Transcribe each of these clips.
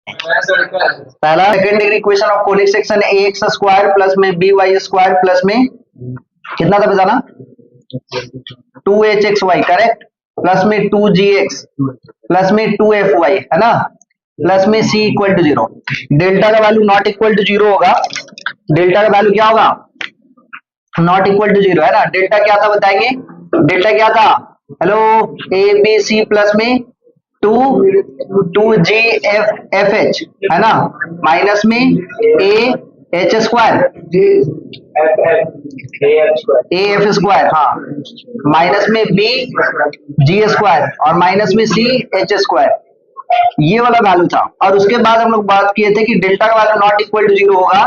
पहला second degree equation of conic section A x square plus में B Y square plus में कितना था बताना, 2hxy करेक्ट, प्लस में 2gx प्लस में 2fy है ना, प्लस में c इक्वल टू 0। डेल्टा का वैल्यू नॉट इक्वल टू 0 होगा, डेल्टा का वैल्यू क्या होगा, नॉट इक्वल टू 0 है ना। डेल्टा क्या था बताएंगे, डेल्टा क्या था, hello, A B C plus में 2 जी एफ एच है ना, माइनस में A H square A F square, हाँ, माइनस में बी जी स्क्वायर और माइनस में सी एच स्क्वायर, ये वाला वैल्यू था। और उसके बाद हम लोग बात किए थे कि डेल्टा का वैल्यू नॉट इक्वल टू 0 होगा,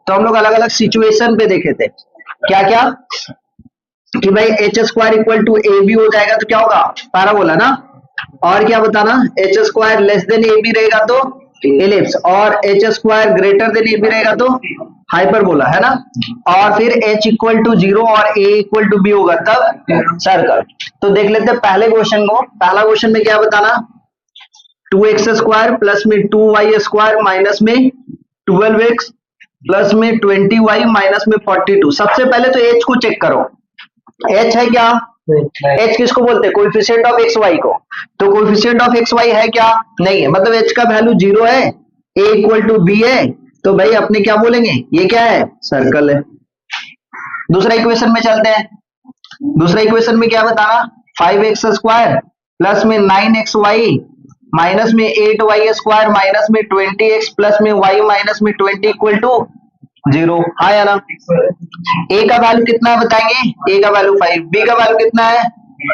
तो हम लोग अलग अलग सिचुएशन पे देखे थे, क्या क्या, कि भाई H square equal to A B हो जाएगा तो क्या होगा, पैराबोला ना, और क्या बताना, H square less than A B रहेगा तो एलिप्स, और H square greater than A B रहेगा तो हाइपरबोला है ना, और फिर एच इक्वल टू 0 और ए इक्वल टू बी होगा तब सर्कल। तो देख लेते हैं पहले क्वेश्चन को। पहला क्वेश्चन में क्या बताना, 2x स्क्वायर प्लस में 2y स्क्वायर माइनस में 12x प्लस में 20y माइनस में 42। सबसे पहले तो एच को चेक करो, एच है क्या, एच किसको बोलते हैं, कोएफिशिएंट ऑफ एक्स वाई को। तो कोएफिशिएंट ऑफ एक्स वाई है क्या, नहीं है, मतलब एच का वैल्यू 0 है, ए इक्वल टू बी है, तो भाई अपने क्या बोलेंगे, ये क्या है, सर्कल है। दूसरा इक्वेशन में चलते हैं। दूसरा इक्वेशन में क्या बताना, 5x स्क्वायर प्लस में 9xy माइनस में 8y स्क्वायर माइनस में 20x प्लस में y माइनस में 20 इक्वल टू 0, हाँ या ना। ए का वैल्यू कितना है बताएंगे, ए का वैल्यू 5, बी का वैल्यू कितना है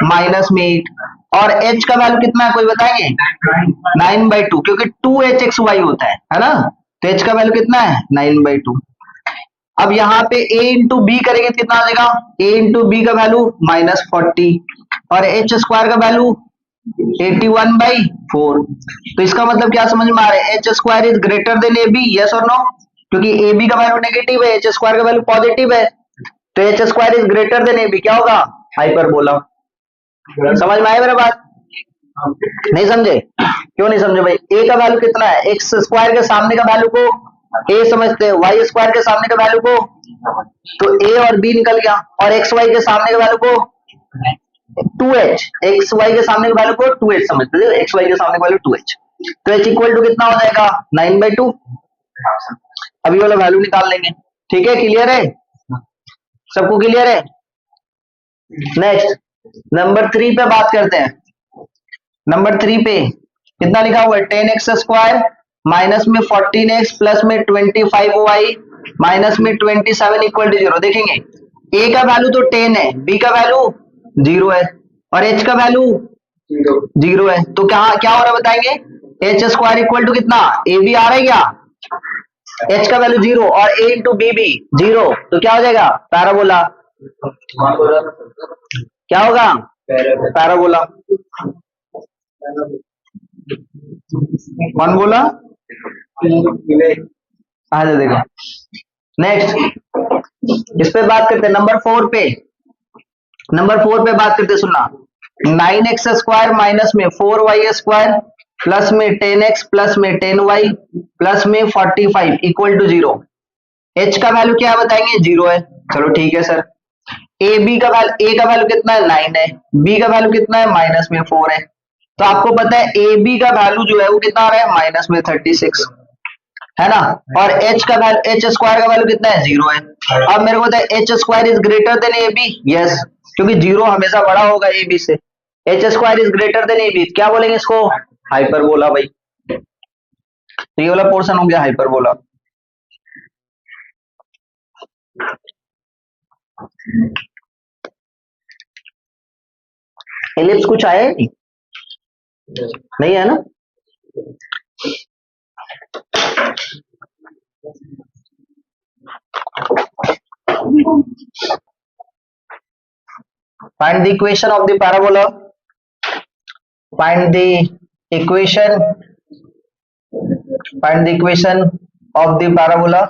माइनस में 8, और एच का वैल्यू कितना है कोई बताएंगे, 9/2, क्योंकि 2hxy होता है ना, तो एच का वैल्यू कितना है 9/2। अब यहाँ पे a इंटू बी करेंगे तो कितना आ जाएगा, a इंटू बी का वैल्यू -40 और एच स्क्वायर का वैल्यू 81/4। तो इसका मतलब क्या समझ में आ रहा है, H square is greater than A B, yes और नो, क्योंकि ए बी का वैल्यू नेगेटिव है, एच स्क्वायर का वैल्यू पॉजिटिव है, तो H square is greater than A B, क्या होगा, हाइपरबोला। समझ में आया मेरा बात, नहीं समझे, क्यों नहीं समझे भाई, ए का वैल्यू कितना है, एक्स स्क्वायर के सामने का वैल्यू को ए समझते हैं, वाई स्क्वायर के सामने का वैल्यू को, तो ए और बी निकल गया, और एक्स वाई के सामने का वैल्यू को 2h, एक्स वाई के सामने का वैल्यू को 2h समझते थे, एक्स वाई के सामने का वैल्यू 2h, तो h इक्वल टू कितना हो जाएगा 9/2। अभी वाला वैल्यू निकाल लेंगे, ठीक है, क्लियर है, सबको क्लियर है। नेक्स्ट नंबर 3 पे बात करते हैं। नंबर 3 पे कितना लिखा हुआ है, 10x स्क्वायर माइनस में 14x प्लस में 25y माइनस में 27 इक्वल टू 0। देखेंगे a का वैल्यू तो 10 है, b का वैल्यू 0 है और h का वैल्यू 0 है, तो क्या क्या हो रहा है बताएंगे, एच स्क्वायर इक्वल टू कितना, ए बी आ रहा है क्या, h का वैल्यू 0 और a इंटू बी भी 0, तो क्या हो जाएगा, पैराबोला। क्या होगा, पैराबोला। कौन बोला, आ जाओ देखो। नेक्स्ट इस पे बात करते हैं, नंबर 4 पे, नंबर 4 पे बात करते, सुनना, 9x स्क्वायर माइनस में 4y स्क्वायर प्लस में 10x प्लस में 10y प्लस में 45 इक्वल टू 0। h का वैल्यू क्या है बताएंगे, 0 है, चलो ठीक है सर। ए बी का वैल्यू, ए का वैल्यू कितना है 9 है, बी का वैल्यू कितना है माइनस में 4 है, तो आपको पता है ए बी का वैल्यू जो है वो कितना आ रहा है माइनस में 36 है ना, और एच का वैल्यू, एच स्क्वायर का वैल्यू कितना है 0 है। अब मेरे को पता है H square is greater than A B, yes, क्योंकि 0 हमेशा बड़ा होगा ए बी से, H square is greater than A B, क्या बोलेंगे इसको, हाइपरबोला भाई। तो ये वाला पोर्शन हो गया हाइपरबोला। एलिप्स कुछ आया है नहीं है ना, find the equation of the parabola, find the equation, find the equation of the parabola,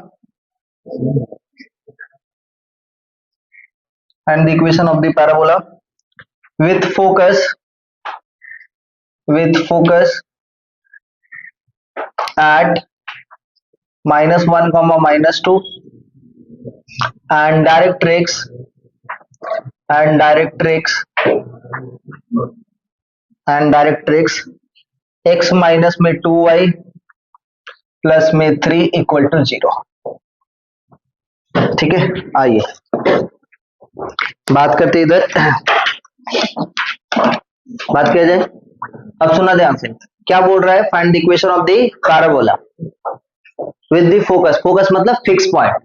find the equation of the parabola with focus, with focus at -1, -2 and directrix x minus में 2y plus में 3 equal to 0। ठीक है, आइए बात करते इधर, बात किया जाए। अब सुना ध्यान से, क्या बोल रहा है, find the equation of the parabola with the focus, focus मतलब फिक्स पॉइंट,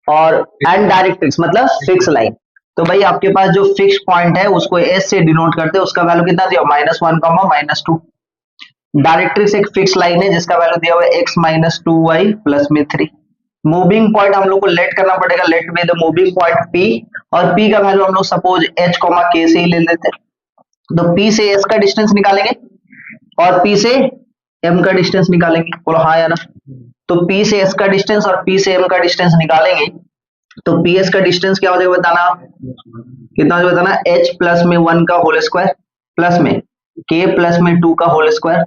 और एंड डायरेक्ट्रिक्स मतलब फिक्स लाइन। तो भाई आपके पास जो फिक्स पॉइंट है उसको एस से डिनोट करते हैं, उसका वैल्यू कितना दिया, -1, -2। डायरेक्ट्रिक्स एक फिक्स लाइन है जिसका वैल्यू दिया हुआ है x -2y प्लस में 3। मूविंग पॉइंट हम लोग को लेट करना पड़ेगा, लेट में द मूविंग पॉइंट P, और P का वैल्यू हम लोग सपोज h, k से ही ले लेते हैं। तो P से S का डिस्टेंस निकालेंगे और P से M का डिस्टेंस निकालेंगे, बोलो हाँ या ना। तो P से S का डिस्टेंस और P से M का डिस्टेंस निकालेंगे तो PS का डिस्टेंस क्या हो जाएगा बताना, कितना हो जाएगा बताना, h प्लस में 1 का होल स्क्वायर प्लस में k प्लस में 2 का होल स्क्वायर।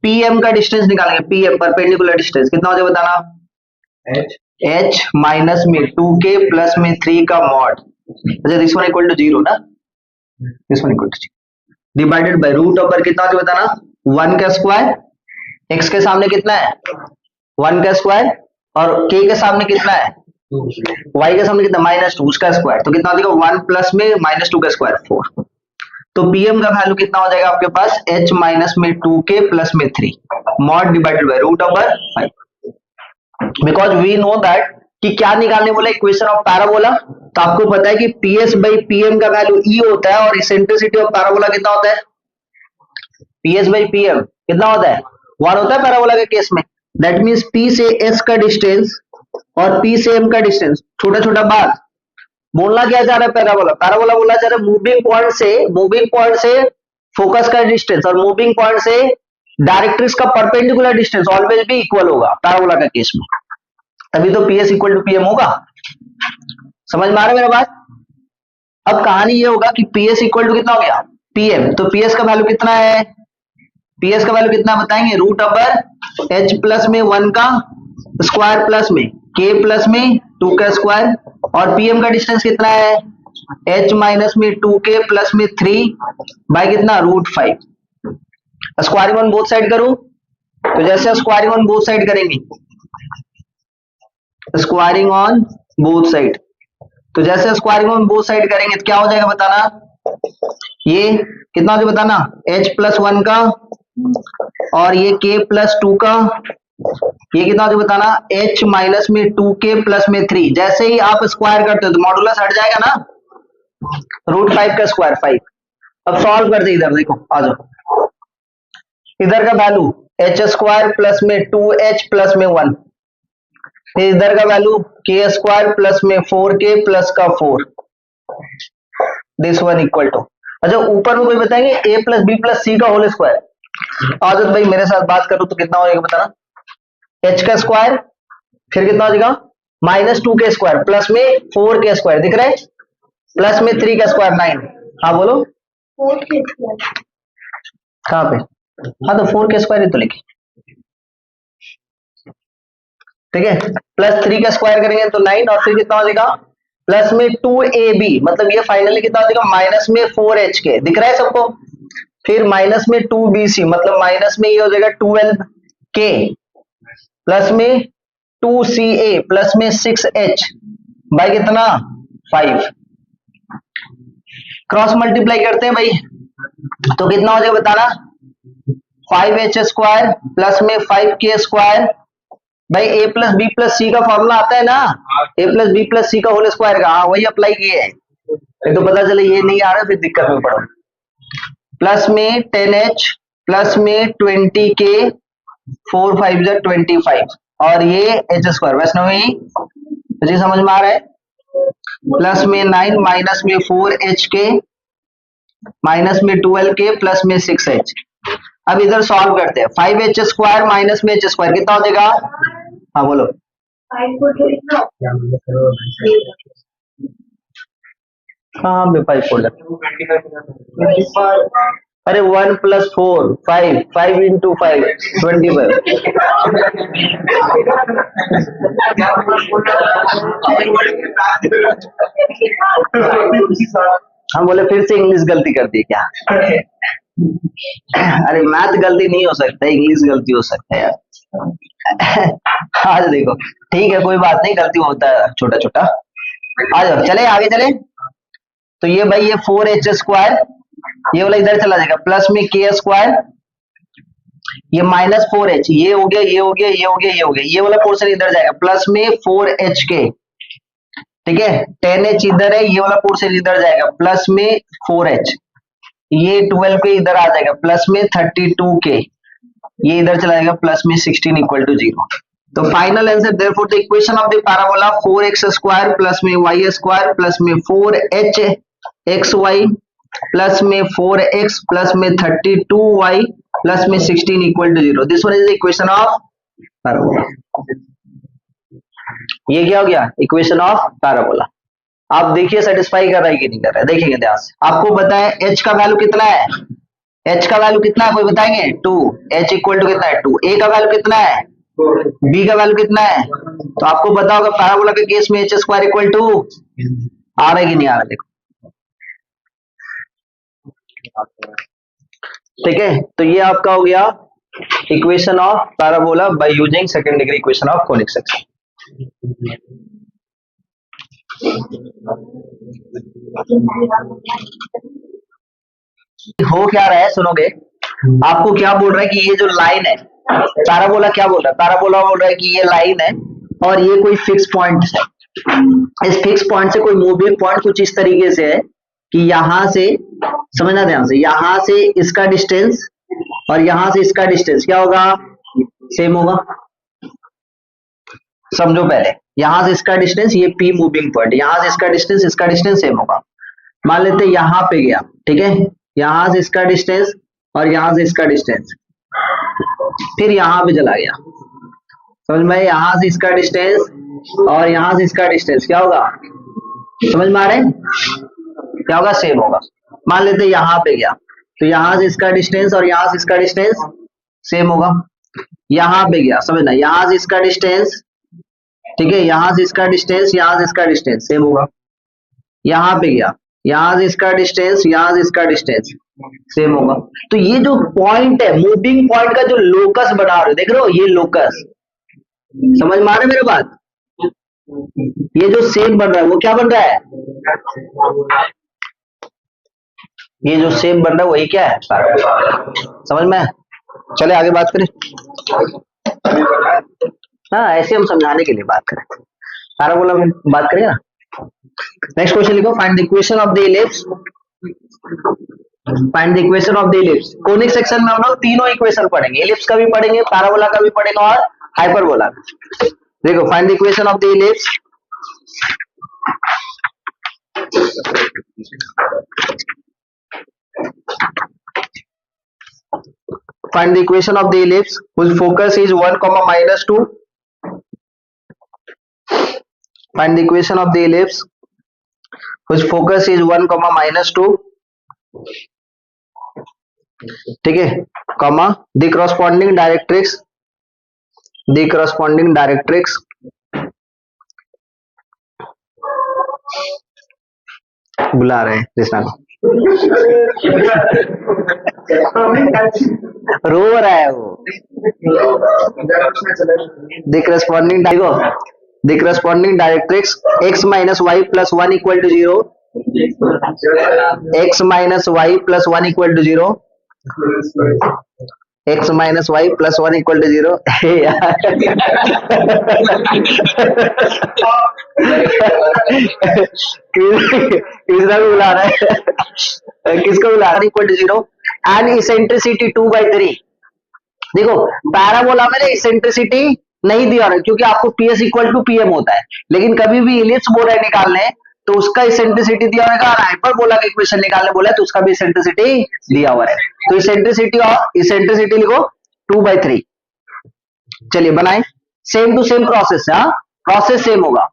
PM का डिस्टेंस निकालेंगे, PM परपेंडिकुलर डिस्टेंस कितना हो जाएगा बताना, h माइनस में 2k प्लस में 3 का मॉड। अच्छा दिस वन इक्वल टू 0 ना, this one equal to 0 divided by root over कितना हो जाएगा बताना, 1 का स्क्वायर, x के सामने कितना है 1 का स्क्वायर, और k के सामने कितना है y के सामने कितना -2 उसका स्क्वायर, तो कितना हो जाएगा 1 प्लस में -2 का स्क्वायर 4। तो pm का वैल्यू कितना हो जाएगा आपके पास, h माइनस में 2k प्लस में 3 mod divided by root over 5। Because we know that कि क्या निकालने बोला, इक्वेशन ऑफ पैराबोला। तो आपको पता है कि ps बाई pm का वैल्यू e होता है, और इसेंट्रिसिटी ऑफ पैराबोला कितना होता है, ps बाई pm कितना होता है 1 होता है पैराबोला के केस में। दैट मींस p से s का डिस्टेंस और p से m का डिस्टेंस, छोटा छोटा बात बोलना क्या चाह रहा है, पैराबोला, पैराबोला बोलना चाह रहा है मूविंग पॉइंट से फोकस का डिस्टेंस और मूविंग पॉइंट से डायरेक्ट्रिक्स का परपेंडिकुलर डिस्टेंस ऑलवेज भी इक्वल होगा पैराबोला का केस में, तभी तो PS इक्वल टू PM होगा। समझ में आ रहा है मेरा बात। अब कहानी ये होगा कि PS इक्वल टू कितना हो गया PM, तो PS का वैल्यू कितना है, PS का वैल्यू कितना बताएंगे, रूट ओवर h प्लस में 1 का स्क्वायर प्लस में k प्लस में 2 का स्क्वायर, और PM का डिस्टेंस कितना है h माइनस में 2k प्लस में 3 बाय कितना √5। स्क्वायरिंग ऑन बोथ साइड करूं, तो जैसे स्क्वायरिंग ऑन बोथ साइड करेंगे, स्क्वायरिंग ऑन बोथ साइड, तो जैसे स्क्वायरिंग ऑन बोथ साइड करेंगे तो क्या हो जाएगा बताना, ये कितना हो जाएगा बताना, h प्लस 1 का और ये k प्लस 2 का, ये कितना हो जाएगा बताना, h माइनस में 2k प्लस में 3। जैसे ही आप स्क्वायर करते हो तो मॉडुलस हट जाएगा ना, √5 का स्क्वायर 5। अब सॉल्व करते इधर, देखो आ जाओ, इधर का वैल्यू h स्क्वायर प्लस में 2h प्लस में 1, इधर का वैल्यू k स्क्वायर प्लस में 4k प्लस का 4, दिस वन इक्वल टू, अच्छा ऊपर में कोई बताएंगे a plus b plus c का होल स्क्वायर। आदत भाई मेरे साथ बात करो तो कितना हो जाएगा बताना, h का स्क्वायर फिर कितना हो जाएगा -2k स्क्वायर प्लस में 4k स्क्वायर, दिख रहा है, प्लस में 3 का स्क्वायर 9। हाँ बोलो 4k स्क्वायर कहाँ पे, हाँ तो 4k स्क्वायर ही तो लिखे, ठीक है, प्लस 3 का स्क्वायर करेंगे तो 9, और फिर कितना हो जाएगा प्लस में 2ab, मतलब ये फाइनली कितना हो जाएगा माइनस में 4hk, दिख रहा है सबको, फिर माइनस में 2bc, मतलब माइनस में ये हो जाएगा 12k प्लस में 2ca प्लस में 6h बाई कितना 5, क्रॉस मल्टीप्लाई करते हैं भाई तो कितना हो जाएगा बताना, 5h स्क्वायर प्लस में 5k स्क्वायर भाई a plus b plus c का फॉर्मूला आता है ना, a plus b plus c का होल स्क्वायर का, हाँ वही अप्लाई किए है, तो पता चले ये नहीं आ रहा फिर दिक्कत में पड़ो, प्लस में 10h प्लस में 20k 4 5 25 और ये h स्क्वायर, वैष्णवी मुझे समझ में आ रहा है, प्लस में 9 माइनस में 4hk माइनस में 12k प्लस में 6h। अब इधर सॉल्व करते हैं, 5h स्क्वायर माइनस में h स्क्वायर कितना हो जाएगा, हाँ बोलो, हाँ 5 फोल्डर अरे 1 + 4 5 5 × 5 25। हम बोले फिर से इंग्लिश गलती कर दी क्या? अरे मैथ गलती नहीं हो सकता, इंग्लिश गलती हो सकता है यार। आज देखो ठीक है कोई बात नहीं, गलती होता है छोटा छोटा। आ जाओ चले आगे चले। तो ये भाई ये 4h², ये वाला इधर चला जाएगा, प्लस में k², ये -4h, ये हो गया ये हो गया ये हो गया ये हो गया, ये वाला पोर्शन इधर जाएगा, प्लस में 4hk। ठीक है 10h इधर है, ये वाला पोर्शन इधर जाएगा, प्लस में 4h, ये 12k इधर आ जाएगा, प्लस में 32k, ये इधर चला जाएगा, प्लस में 16 = 0। तो final answer therefore the equation of the parabola 4x² plus में y² प्लस में 4hxy प्लस में 4x प्लस में 32y प्लस में 16 = 0। This one is the equation of parabola. ये क्या हो गया? Equation of parabola. आप देखिए सेटिस्फाई कर रहा है कि नहीं कर रहा है, देखेंगे ध्यान से। आपको बताएं h का वैल्यू कितना है? h का वैल्यू कितना है कोई बताएंगे? 2। h = कितना है? 2। a का वैल्यू कितना है? b का वैल्यू कितना है? तो आपको पता होगा पैराबोला के केस में h² = आ रहा है कि नहीं आ रहा? देखो ठीक है, तो ये आपका हो गया equation of parabola by using second degree equation of conic section. हो क्या रहा है सुनोगे, आपको क्या बोल रहा है कि ये जो लाइन है, पैराबोला क्या बोल रहा है? पैराबोला बोल रहा है कि ये लाइन है और ये कोई फिक्स पॉइंट है। इस फिक्स पॉइंट से कोई मूविंग पॉइंट कुछ इस तरीके से है कि यहां से, समझना ध्यान से, यहां से इसका डिस्टेंस और यहां से इसका डिस्टेंस क्या होगा? सेम होगा। समझो पहले, यहां से इसका डिस्टेंस, ये P मूविंग पॉइंट, यहां से इसका डिस्टेंस सेम होगा। मान लेते यहां पे गया, ठीक है, यहां से इसका डिस्टेंस और यहां से इसका डिस्टेंस, फिर यहां पे चला गया, समझ में? यहां से इसका डिस्टेंस और यहां से इसका डिस्टेंस क्या होगा? समझ में आ रहे? क्या होगा? सेम होगा। मान लेते यहां पे गया, तो यहां से इसका डिस्टेंस और यहां से इसका डिस्टेंस सेम होगा। यहां पे गया, समझना, यहां से इसका डिस्टेंस, ठीक है, यहां से इसका डिस्टेंस, यहां से इसका डिस्टेंस सेम होगा। यहां पे गया, यहां से इसका डिस्टेंस, यहां से इसका डिस्टेंस सेम होगा। तो ये जो पॉइंट है, मूविंग पॉइंट का जो लोकस बना रहे हो, देख रहे हो ये लोकस, समझ में आ रहा है मेरी बात? ये जो शेप बन रहा है वो क्या बन रहा है? ये जो शेप बन रहा है वही क्या है? समझ में? चले आगे बात करें। हाँ ऐसे हम समझाने के लिए बात करें, पैराबोला में बात करें ना। नेक्स्ट क्वेश्चन लिखो, find the equation of the ellipse. Find the equation of the ellipse. Conic section में हम लोग तीनों इक्वेशन पढ़ेंगे, इलिप्स का भी पढ़ेंगे, पैराबोला का भी पढ़ेंगे और हाइपरबोला का। देखो find the equation of the ellipse. Find the equation of the ellipse whose focus is 1, -2. Find the equation of the ellipse whose focus is 1, -2. ठीक है, comma the corresponding directrix, the corresponding directrix बुला रहे हैं कृष्णा को, रो रहा है वो। The corresponding directrix x - y + 1 = 0, x - y + 1 = 0, x - y + 1 = 0। Krishna को बुला रहा है, किसको बुला रहा है? = 0 एंड इसेंट्रिसिटी 2/3। देखो पैराबोला में इसेंट्रिसिटी नहीं दिया रहा क्योंकि आपको PS = PM होता है, लेकिन कभी भी इलिप्स बोल रहे निकालने तो उसका इसेंट्रिसिटी दिया होगा, हाइपरबोला का इक्वेशन निकालने बोला है तो उसका भी इसेंट्रिसिटी दिया हुआ है। तो इसेंट्रिसिटी लिखो 2/3। चलिए बनाए, सेम टू सेम प्रोसेस है, प्रोसेस सेम होगा।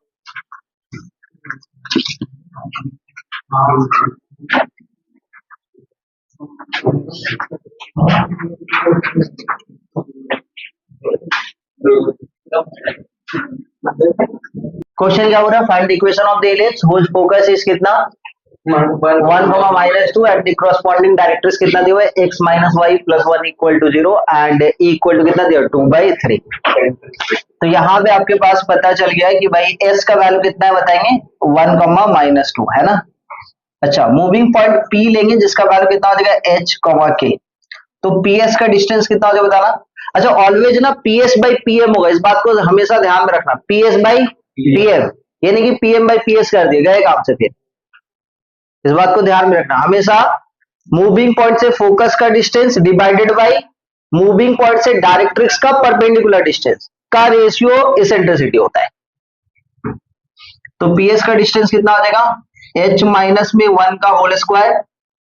क्वेश्चन क्या हो रहा है, find equation of the ellipse whose focus is कितना 1, -2 एट द corresponding डायरेक्ट्रिक्स कितना दिया हुआ है x - y + 1 = 0 and e equal to कितना दिया 2/3। तो यहाँ पे आपके पास पता चल गया है कि भाई s का वैल्यू कितना है बताएंगे 1, -2 है ना। अच्छा, मूविंग पॉइंट p लेंगे जिसका वैल्यू कितना हो जाएगा h, k। तो ps का डिस्टेंस कितना हो जाएगा बताना। अच्छा, ऑलवेज ना ps बाई pm होगा, इस बात को हमेशा ध्यान में रखना, ps बाई pm, ये नहीं कि pm बाई ps कर दिया गए काम से, फिर इस बात को ध्यान में रखना हमेशा। मूविंग पॉइंट से फोकस का distance divided by moving point से डायरेक्ट्रिक्स का परपेंडिकुलर डिस्टेंस का रेशियो इसेंट्रिसिटी होता है। तो ps का डिस्टेंस कितना हो जाएगा h माइनस में 1 का होल स्क्वायर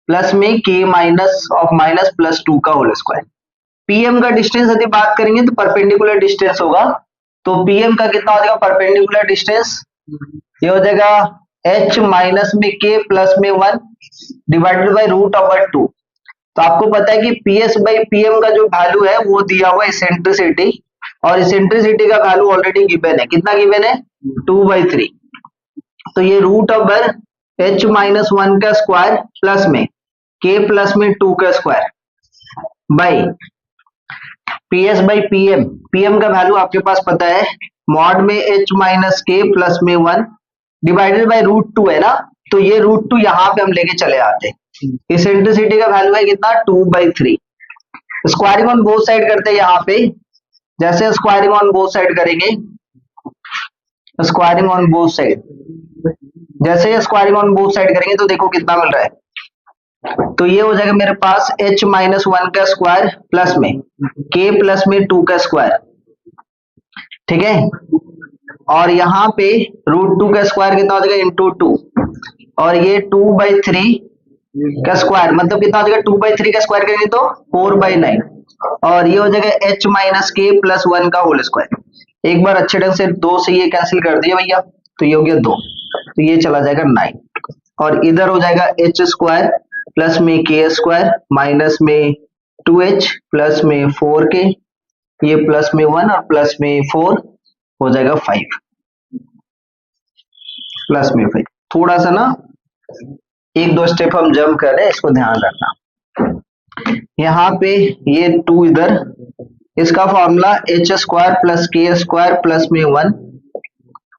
प्लस में k minus of minus plus 2 का होल स्क्वायर। pm का डिस्टेंस यदि बात करेंगे तो परपेंडिकुलर डिस्टेंस होगा, तो pm का कितना हो जाएगा परपेंडिकुलर डिस्टेंस, ये हो जाएगा h माइनस में k प्लस में 1 डिवाइडेड बाई √2। तो आपको पता है कि ps बाई pm का जो वैल्यू है वो दिया हुआ इसेंट्रिसिटी, और इसेंट्रिसिटी का वैल्यू ऑलरेडी गिवन है, कितना गिवन है 2/3। तो ये h माइनस 1 का स्क्वायर प्लस में k प्लस में 2 का square by ps by pm का वैल्यू आपके पास पता है मॉड में h माइनस k प्लस में 1 डिवाइडेड बाई √2 है ना। तो ये √2 यहाँ पे हम लेके चले आते हैं, इसेंट्रिसिटी का वैल्यू है कितना 2/3। स्क्वायरिंग ऑन बोथ साइड करते हैं यहाँ पे, जैसे स्क्वायरिंग ऑन बोथ साइड करेंगे, स्क्वायरिंग ऑन बोथ साइड, जैसे स्क्वायरिंग ऑन बोथ साइड करेंगे तो देखो कितना मिल रहा है। तो ये हो जाएगा मेरे पास h माइनस 1 का स्क्वायर प्लस में k प्लस में 2 का स्क्वायर, ठीक है। और यहाँ पे √2 का स्क्वायर कितना हो जाएगा इंटू 2, और ये 2/3 का स्क्वायर मतलब कितना हो जाएगा 2/3 का स्क्वायर करेंगे तो 4/9, और ये हो जाएगा h माइनस k प्लस 1 का होल स्क्वायर। एक बार अच्छे ढंग से 2 से ये कैंसिल कर दिया भैया, तो ये हो गया 2, तो ये चला जाएगा 9, और इधर हो जाएगा h स्क्वायर प्लस में k स्क्वायर माइनस में 2h प्लस में 4k, ये प्लस में 1 और प्लस में 4 हो जाएगा 5, प्लस में 5। थोड़ा सा ना 1-2 स्टेप हम जंप कर रहे हैं, इसको ध्यान रखना। यहाँ पे ये 2 इधर, इसका formula h square plus k square plus में 1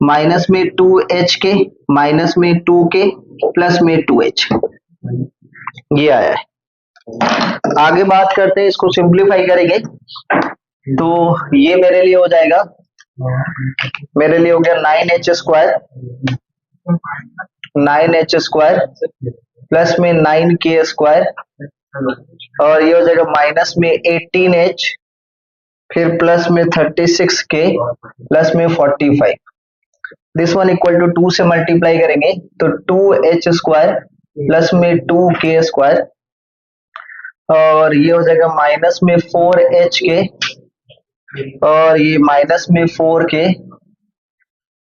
माइनस में 2hk माइनस में 2k प्लस में 2h, ये आया है। आगे बात करते हैं, इसको सिंप्लीफाई करेंगे तो ये मेरे लिए हो जाएगा, मेरे लिए हो गया 9h स्क्वायर प्लस में 9k स्क्वायर, और ये हो जाएगा माइनस में 18h फिर प्लस में 36k प्लस में 45। दिस वन इक्वल टू 2 से मल्टीप्लाई करेंगे तो 2h स्क्वायर प्लस में 2k स्क्वायर, और ये हो जाएगा माइनस में 4hk और ये माइनस में 4k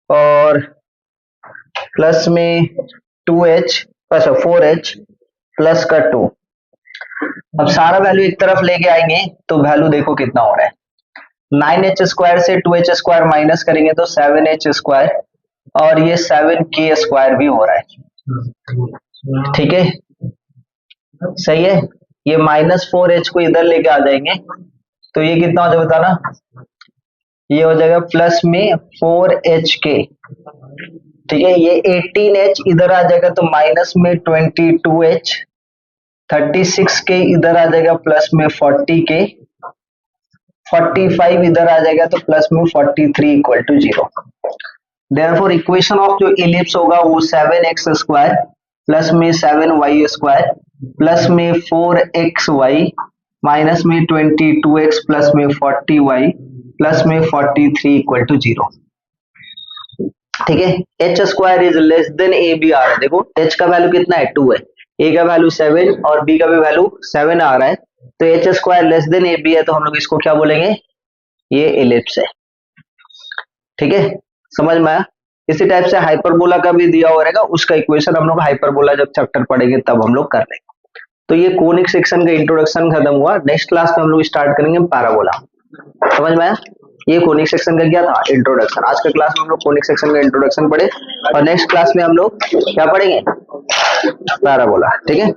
और प्लस में 2h, अच्छा 4h प्लस का 2। अब सारा वैल्यू एक तरफ लेके आएंगे तो वैल्यू देखो कितना हो रहा है, 9h स्क्वायर से 2h स्क्वायर माइनस करेंगे तो 7h स्क्वायर, और ये 7k स्क्वायर भी हो रहा है, ठीक है सही है। ये माइनस 4h को इधर लेके आ जाएंगे तो ये कितना हो जाएगा बताना, ये हो जाएगा प्लस में 4hk, ठीक है। ये 18h इधर आ जाएगा तो माइनस में 22h, 36k इधर आ जाएगा प्लस में 40k, 45 इधर आ जाएगा तो प्लस में 43 equal to 0। Therefore equation of जो इलिप्स होगा वो 7x स्क्वायर प्लस में 7y स्क्वायर प्लस में 4xy माइनस में 22x प्लस में 40y प्लस में 43 इक्वल टू 0, ठीक है। h square is less than a भी आ रहा है, देखो h का वैल्यू कितना है 2 है, a का वैल्यू 7 और b का भी वैल्यू 7 आ रहा है, तो h square less then a b है, तो हम लोग इसको क्या बोलेंगे, ये इलिप्स है, ठीक है समझ में आया। इसी टाइप से हाइपरबोला का भी दिया हुआ रहेगा, उसका इक्वेशन हम लोग हाइपरबोला जब चैप्टर पढ़ेंगे तब हम लोग कर लेंगे। तो ये कोनिक सेक्शन का इंट्रोडक्शन खत्म हुआ। नेक्स्ट क्लास में हम लोग स्टार्ट करेंगे पैराबोला। समझ में आया? ये कोनिक सेक्शन का क्या था, इंट्रोडक्शन। आज का क्लास में हम लोग कोनिक सेक्शन का इंट्रोडक्शन पढ़े और नेक्स्ट क्लास में हम लोग क्या पढ़ेंगे, पैराबोला। ठीक है।